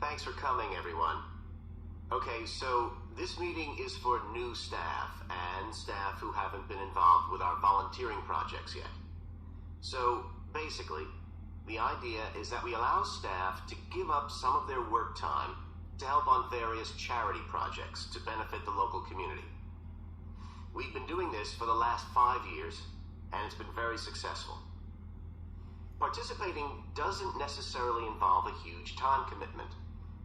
Thanks for coming, everyone. Okay, so this meeting is for new staff and staff who haven't been involved with our volunteering projects yet. So, basically, the idea is that we allow staff to give up some of their work time to help on various charity projects to benefit the local community. We've been doing this for the last 5 years, and it's been very successful. Participating doesn't necessarily involve a huge time commitment.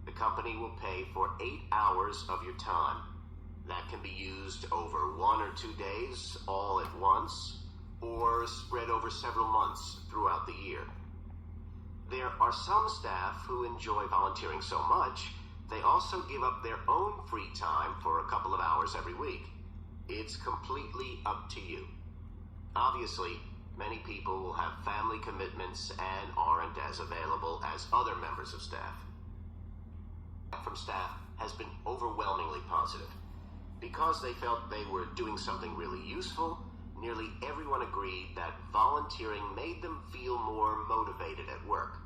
The company will pay for 8 hours of your time. That can be used over 1 or 2 days, all at once, or spread over several months throughout the year. There are some staff who enjoy volunteering so much, they also give up their own free time for a couple of hours every week. It's completely up to you. Obviously, many people will have family commitments and aren't as available as other members of staff. From staff has been overwhelmingly positive. Because they felt they were doing something really useful, nearly everyone agreed that volunteering made them feel more motivated at work.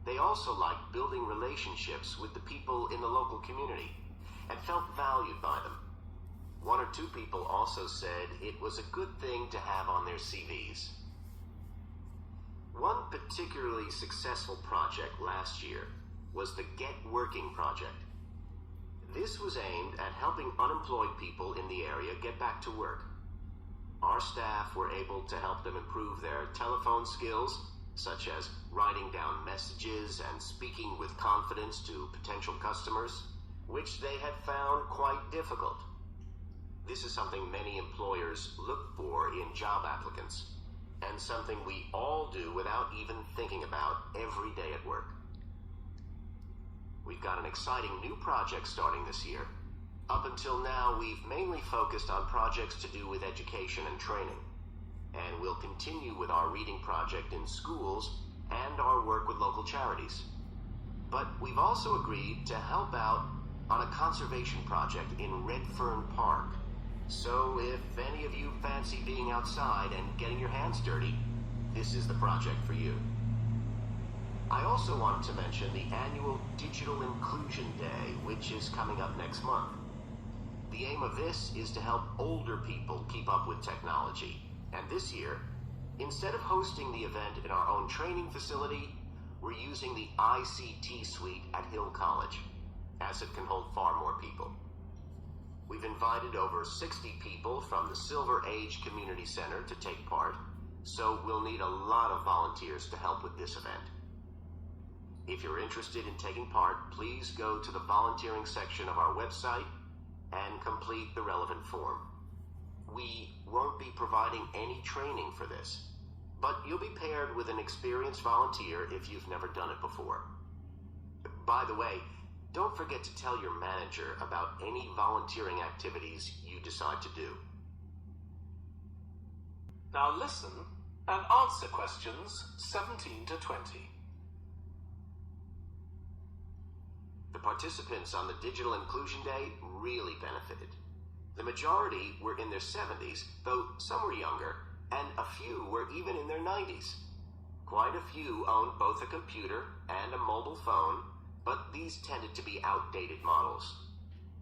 They also liked building relationships with the people in the local community and felt valued by them. 1 or 2 people also said it was a good thing to have on their CVs. One particularly successful project last year was the Get Working project. This was aimed at helping unemployed people in the area get back to work. Our staff were able to help them improve their telephone skills, such as writing down messages and speaking with confidence to potential customers, which they had found quite difficult. This is something many employers look for in job applicants, and something we all do without even thinking about every day at work. We've got an exciting new project starting this year. Up until now, we've mainly focused on projects to do with education and training, and we'll continue with our reading project in schools and our work with local charities. But we've also agreed to help out on a conservation project in Redfern Park. So if any of you fancy being outside and getting your hands dirty, this is the project for you. I also wanted to mention the annual Digital Inclusion Day, which is coming up next month. The aim of this is to help older people keep up with technology. And this year, instead of hosting the event in our own training facility, we're using the ICT suite at Hill College, as it can hold far more people. We've invited over 60 people from the Silver Age Community Center to take part, so we'll need a lot of volunteers to help with this event. If you're interested in taking part, please go to the volunteering section of our website and complete the relevant form. We won't be providing any training for this, but you'll be paired with an experienced volunteer if you've never done it before. By the way, don't forget to tell your manager about any volunteering activities you decide to do. Now listen and answer questions 17 to 20. The participants on the Digital Inclusion Day really benefited. The majority were in their 70s, though some were younger, and a few were even in their 90s. Quite a few owned both a computer and a mobile phone, but these tended to be outdated models.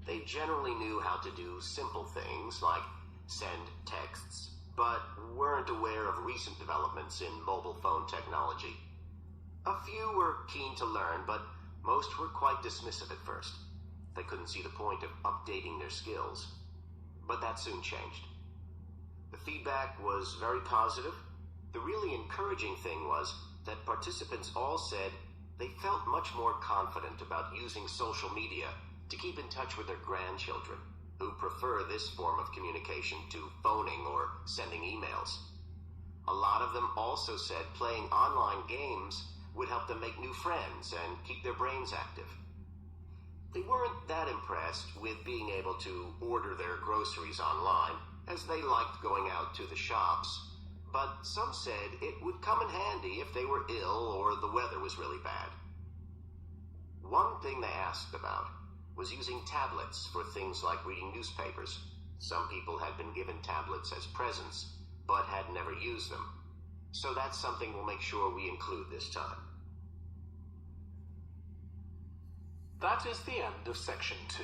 They generally knew how to do simple things like send texts, but weren't aware of recent developments in mobile phone technology. A few were keen to learn, but most were quite dismissive at first. They couldn't see the point of updating their skills. But that soon changed. The feedback was very positive. The really encouraging thing was that participants all said they felt much more confident about using social media to keep in touch with their grandchildren, who prefer this form of communication to phoning or sending emails. A lot of them also said playing online games would help them make new friends and keep their brains active. They weren't that impressed with being able to order their groceries online, as they liked going out to the shops, but some said it would come in handy if they were ill or the weather was really bad. One thing they asked about was using tablets for things like reading newspapers. Some people had been given tablets as presents, but had never used them. So that's something we'll make sure we include this time. That is the end of section 2.